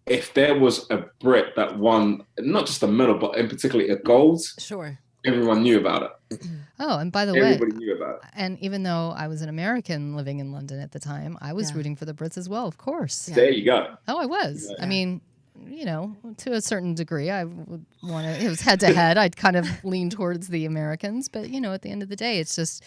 S5: if there was a Brit that won not just a medal, but in particularly a gold,
S3: Sure.
S5: everyone knew about it.
S2: Oh, and by the way,
S5: Everybody knew about it.
S2: and even though I was an American living in London at the time, I was
S3: Yeah.
S2: rooting for the Brits as well, of course.
S3: Yeah.
S5: There you go.
S2: Oh, I was.
S5: Yeah.
S2: I mean, to a certain degrry, I would want to. It was head to head. I'd kind of lean towards the Americans, but at the end of the day, it's just,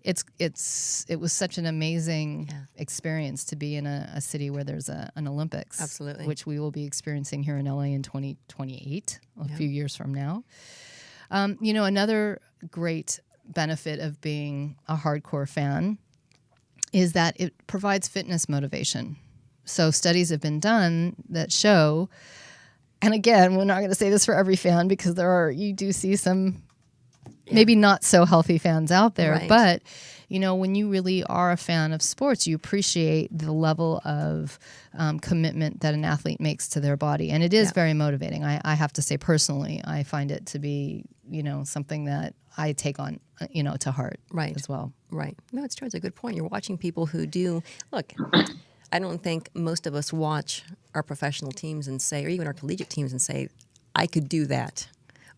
S2: it was such an amazing
S3: Yeah.
S2: experience to be in a city where there's an Olympics,
S3: Absolutely.
S2: which we will be experiencing here in LA in 2028, a few years from now. Another great benefit of being a hardcore fan is that it provides fitness motivation. So studies have been done that show, and again, we're not going to say this for every fan because you do see some maybe not so healthy fans out there,
S3: Right.
S2: but when you really are a fan of sports, you appreciate the level of commitment that an athlete makes to their body, and it is
S3: Yeah.
S2: very motivating. I have to say personally, I find it to be something that I take on to heart
S3: Right.
S2: as well.
S3: Right. No, it's true. It's a good point. You're watching people who do look. I don't think most of us watch our professional teams and say, or even our collegiate teams and say, I could do that.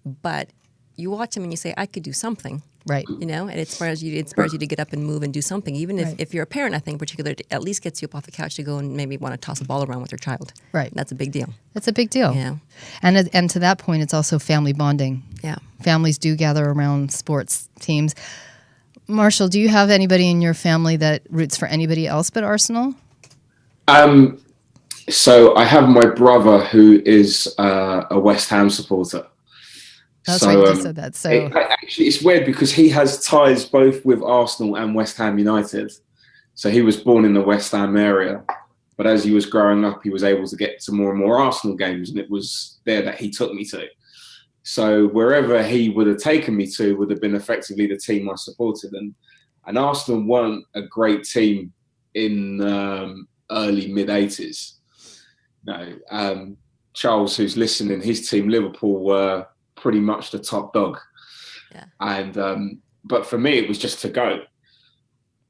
S3: But you watch them and you say, I could do something.
S2: Right.
S3: And it inspires you. It inspires you to get up and move and do something. Even
S2: Right.
S3: if you're a parent, I think, particularly, it at least gets you up off the couch to go and maybe want to toss a ball around with your child.
S2: Right.
S3: That's a big deal.
S2: It's a big deal.
S3: Yeah.
S2: And to that point, it's also family bonding.
S3: Yeah.
S2: Families do gather around sports teams. Marshall, do you have anybody in your family that roots for anybody else but Arsenal?
S5: So I have my brother who is a West Ham supporter.
S2: That's
S5: So,
S2: right, you just said that. So
S5: actually, it's weird because he has ties both with Arsenal and West Ham United. So he was born in the West Ham area, but as he was growing up, he was able to get to more and more Arsenal games, and it was there that he took me to. So wherever he would have taken me to would have been effectively the team I supported, and Arsenal weren't a great team in early mid-80s. No, Charles, who's listening, his team Liverpool were pretty much the top dog.
S3: Yeah.
S5: And but for me, it was just to go.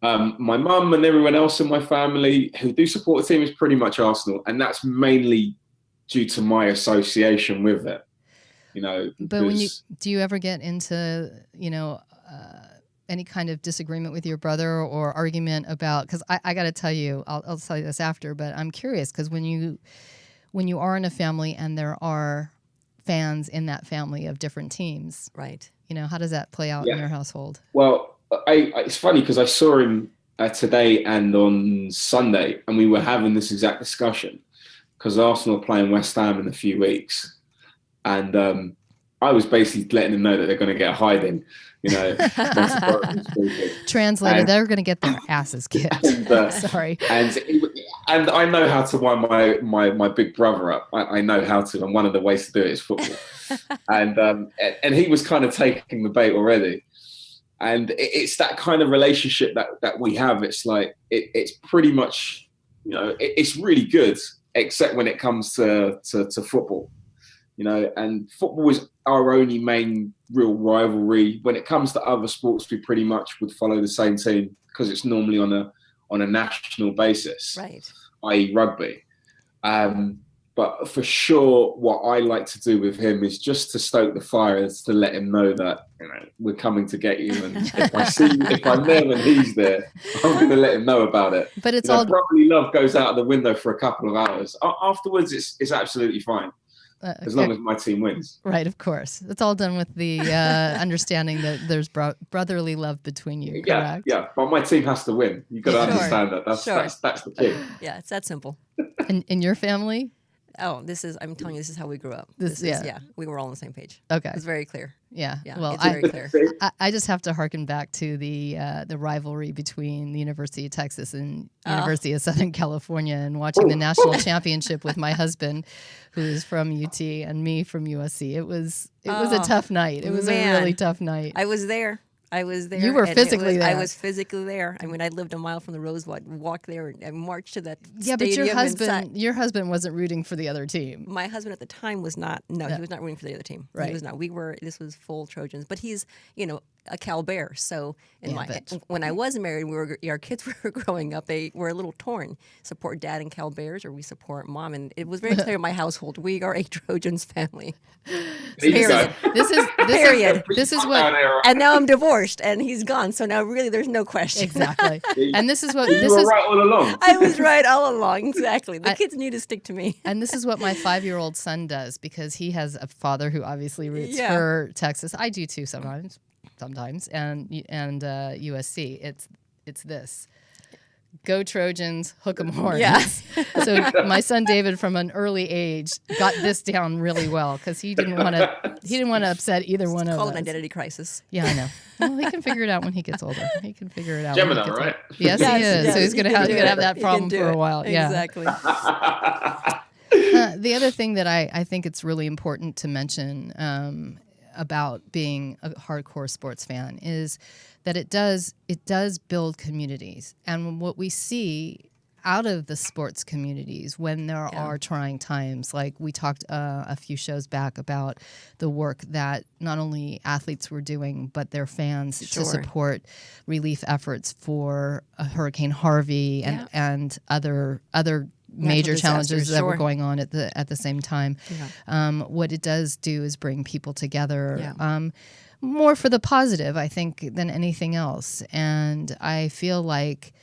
S5: My mum and everyone else in my family who do support the team is pretty much Arsenal, and that's mainly due to my association with it.
S2: But do you ever get into any kind of disagreement with your brother or argument about? Because I got to tell you, I'll tell you this after, but I'm curious because when you are in a family and there are fans in that family of different teams,
S3: right?
S2: How does that play out in your household?
S5: Well, it's funny because I saw him today and on Sunday, and we were having this exact discussion because Arsenal are playing West Ham in a few weeks, and I was basically letting him know that they're going to get a hiding.
S2: Translated, they're going to get their asses kicked. Sorry.
S5: And I know how to wind my big brother up. I know how to, and one of the ways to do it is football. and he was kind of taking the bait already. And it's that kind of relationship that we have. It's like it's pretty much, it's really good, except when it comes to football. And football is our only main real rivalry. When it comes to other sports, we pretty much would follow the same team because it's normally on a national basis,
S3: right?
S5: i.e. rugby. But for sure, what I like to do with him is just to stoke the fire, is to let him know that we're coming to get you. And if I'm there when he's there, I'm going to let him know about it.
S2: But it's all
S5: brotherly love goes out of the window for a couple of hours. Afterwards, it's absolutely fine. As long as my team wins.
S2: Right, of course. It's all done with the understanding that there's brotherly love between you, correct?
S5: Yeah. But my team has to win. You've got to understand that. That's the key.
S3: Yeah, it's that simple.
S2: In your family?
S3: Oh, I'm telling you, this is how we grew up. We were all on the same page.
S2: Okay.
S3: It's very clear.
S2: Yeah.
S3: Well, it's very clear.
S2: I just have to harken back to the rivalry between the University of Texas and University of Southern California, and watching the national championship with my husband, who is from UT, and me from USC. It was a tough night. It was a really tough night.
S3: I was there.
S2: You were physically there.
S3: I was physically there. I mean, I lived a mile from the Rosebud, walk there and march to that
S2: stadium. But your husband wasn't rooting for the other team.
S3: My husband at the time was not. No, he was not rooting for the other team.
S2: Right.
S3: He was not. This was full Trojans. But he's, a Cal Bear. So when I was married, our kids were growing up. They were a little torn. Support dad and Cal Bears, or we support mom. And it was very clear in my household, we are a Trojans family. Period.
S2: This is what.
S3: And now I'm divorced, and he's gone. So now really, there's no question.
S2: Exactly. And this is what
S5: you were right all along.
S3: I was right all along. Exactly. The kids need to stick to me.
S2: And this is what my 5-year-old son does, because he has a father who obviously roots for Texas. I do too sometimes, and USC. It's this. Go Trojans, hook 'em horns.
S3: Yes.
S2: So my son David, from an early age, got this down really well because he didn't want to upset either one of us.
S3: It's called an identity crisis.
S2: Yeah, I know. Well, he can figure it out when he gets older. He can figure it out.
S5: Gemini, right?
S2: Yes, he is.
S3: Yes,
S2: so he's gonna have that problem for a while. Yeah,
S3: exactly.
S2: The other thing that I think it's really important to mention about being a hardcore sports fan is that it does build communities. And what we see out of the sports communities when there are trying times, like we talked a few shows back about the work that not only athletes were doing, but their fans to support relief efforts for Hurricane Harvey and other major challenges that were going on at the same time. Yeah. What it does do is bring people together. More for the positive, I think, than anything else. And I feel like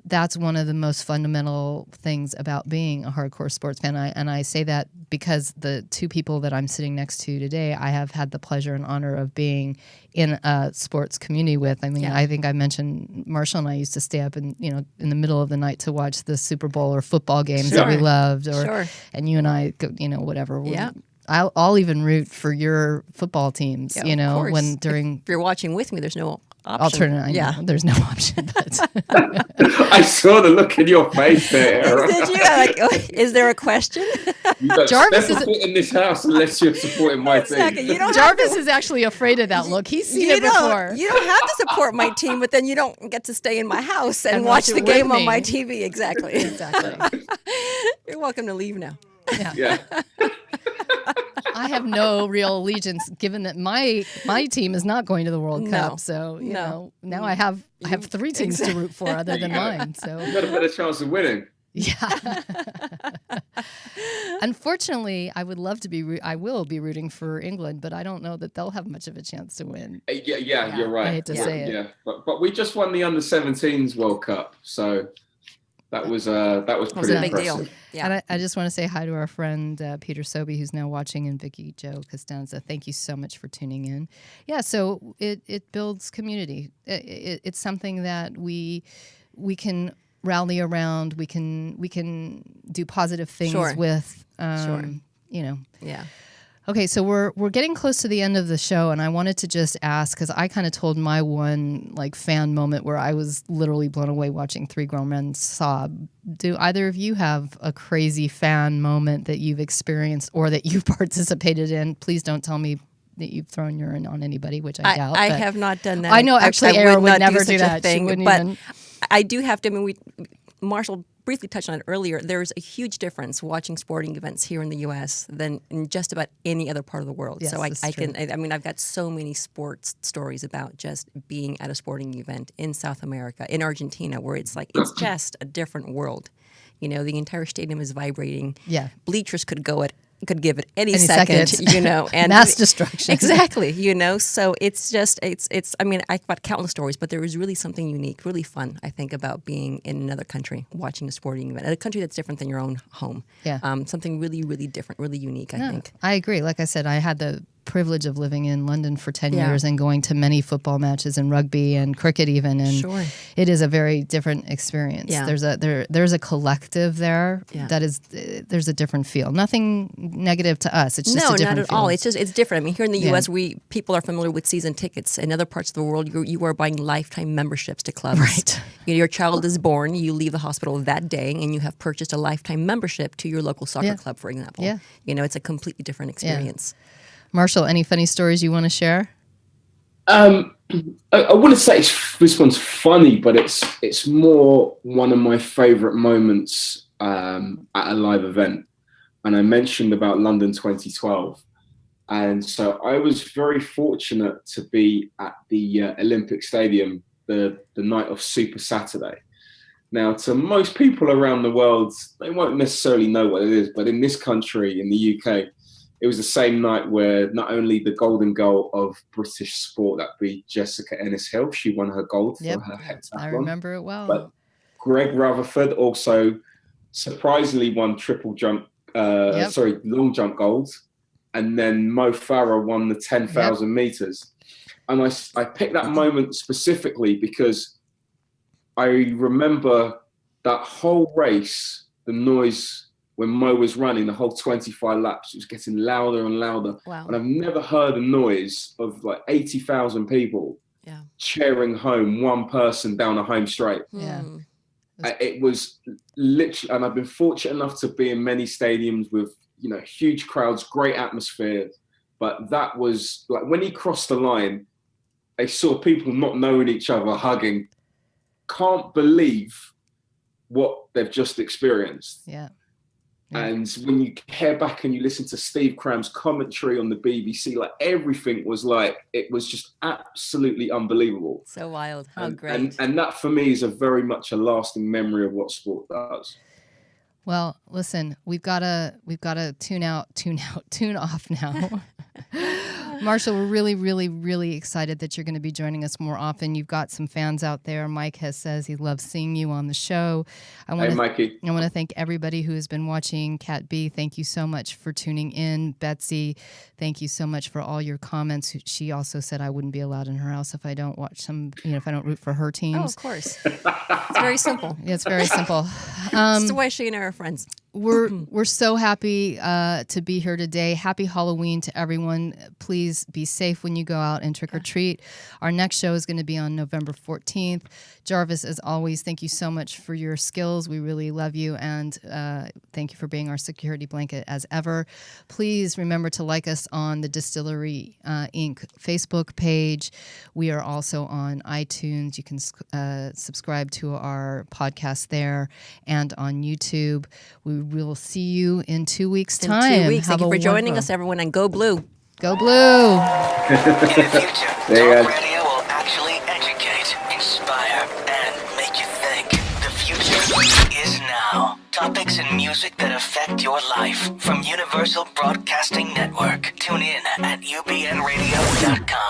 S2: that's one of the most fundamental things about being a hardcore sports fan. And I say that because the two people that I'm sitting next to today, I have had the pleasure and honor of being in a sports community with. I mean, I think I mentioned Marshall and I used to stay up in the middle of the night to watch the Super Bowl or football games that we loved, and you and I, whatever.
S3: Yeah.
S2: I'll even root for your football teams, when during.
S3: If you're watching with me, there's no option.
S2: Alternate, I know. There's no option. But
S5: I saw the look in your face there.
S3: Did you? Like, is there a question?
S5: You don't
S2: Jarvis
S5: step a foot in this house unless you're supporting my team.
S3: You don't
S2: Jarvis is actually afraid of that look. He's seen it before.
S3: You don't have to support my team, but then you don't get to stay in my house and watch the game on my TV. Exactly.
S2: Exactly.
S3: You're welcome to leave now.
S5: Yeah.
S2: I have no real allegiance, given that my team is not going to the World Cup. So now I have 3 teams to root for other than mine. So
S5: You've got a better chance of winning.
S2: Yeah. Unfortunately, I would love to be. I will be rooting for England, but I don't know that they'll have much of a chance to win.
S5: Yeah, you're right.
S2: I hate to say it.
S5: Yeah, but we just won the under-17s World Cup, so that was pretty
S3: a big
S5: impressive.
S3: deal. Yeah.
S2: And I just want to say hi to our friend Peter Sobey, who's now watching, and Vicky Joe Costanza. Thank you so much for tuning in. Yeah, so it builds community. It's something that we can rally around. We can do positive things with.
S3: Yeah.
S2: Okay, so we're getting close to the end of the show, and I wanted to just ask, because I kind of told my one fan moment where I was literally blown away watching 3 grown men sob. Do either of you have a crazy fan moment that you've experienced or that you've participated in? Please don't tell me that you've thrown urine on anybody, which I doubt.
S3: I have not done that.
S2: I know, actually, Era would never do that.
S3: Thing,
S2: she wouldn't
S3: but
S2: even.
S3: I do have to. I mean, Marshall briefly touched on it earlier. There's a huge difference watching sporting events here in the U.S. than in just about any other part of the world.
S2: Yes,
S3: so I
S2: true.
S3: can. I mean, I've got so many sports stories about just being at a sporting event in South America, in Argentina, where it's just a different world. The entire stadium is vibrating.
S2: Yeah.
S3: Bleachers could give it any second, and
S2: mass destruction.
S3: Exactly, So it's. I mean, I've got countless stories, but there is really something unique, really fun, I think, about being in another country, watching a sporting event, a country that's different than your own home.
S2: Yeah.
S3: Something really, really different, really unique, I think.
S2: I agree. Like I said, I had the privilege of living in London for 10 years and going to many football matches and rugby and cricket even, and it is a very different experience.
S3: Yeah.
S2: There's a collective there that is there's a different feel. Nothing negative to us. It's just a different
S3: not at
S2: feel.
S3: all. It's different. I mean, here in the U.S., people are familiar with season tickets. In other parts of the world, you are buying lifetime memberships to clubs.
S2: Right.
S3: Your child is born, you leave the hospital that day, and you have purchased a lifetime membership to your local soccer club, for example.
S2: Yeah.
S3: It's a completely different experience.
S2: Yeah. Marshall, any funny stories you want to share?
S5: I wouldn't say this one's funny, but it's more one of my favourite moments at a live event. And I mentioned about London 2012. And so I was very fortunate to be at the Olympic Stadium the night of Super Saturday. Now, to most people around the world, they won't necessarily know what it is, but in this country, in the UK, it was the same night where not only the golden goal of British sport, that'd be Jessica Ennis-Hill, she won her gold for her heptathlon.
S2: I remember it well.
S5: But Greg Rutherford also surprisingly won long jump gold. And then Mo Farah won the 10,000 meters. And I picked that moment specifically because I remember that whole race, the noise when Mo was running the whole 25 laps, it was getting louder and louder.
S3: Wow.
S5: And I've never heard a noise of 80,000 people cheering home one person down a home straight.
S2: Yeah.
S5: It was literally, and I've been fortunate enough to be in many stadiums with, huge crowds, great atmosphere. But that was when he crossed the line, I saw people not knowing each other, hugging. Can't believe what they've just experienced.
S2: Yeah.
S5: And when you hear back and you listen to Steve Cram's commentary on the BBC, everything was it was just absolutely unbelievable.
S3: So wild. How great.
S5: And that for me is very much a lasting memory of what sport does.
S2: Well, listen, we've got to tune off now. Marshall, we're really, really, really excited that you're going to be joining us more often. You've got some fans out there. Mike says he loves seeing you on the show.
S5: Hey, Mikey.
S2: I want to thank everybody who has been watching. Cat B, thank you so much for tuning in. Betsy, thank you so much for all your comments. She also said I wouldn't be allowed in her house if I don't watch some, if I don't root for her teams.
S3: Oh, of course. It's very simple.
S2: Yeah, it's very simple.
S3: It's the way she and I are friends.
S2: We're so happy to be here today. Happy Halloween to everyone. Please be safe when you go out and trick or treat. Our next show is going to be on November 14th. Jarvis, as always, thank you so much for your skills. We really love you, and thank you for being our security blanket as ever. Please remember to like us on the Distillery Inc. Facebook page. We are also on iTunes. You can subscribe to our podcast there and on YouTube. We will see you in 2 weeks' time.
S3: In 2 weeks.
S2: Have
S3: Thank you
S2: a
S3: for joining
S2: wonderful-
S3: us, everyone, and go blue.
S2: Go Blue!
S1: In the future,
S5: There you
S1: talk
S5: go.
S1: radio will actually educate, inspire, and make you think. The future is now. Topics and music that affect your life from Universal Broadcasting Network. Tune in at ubnradio.com.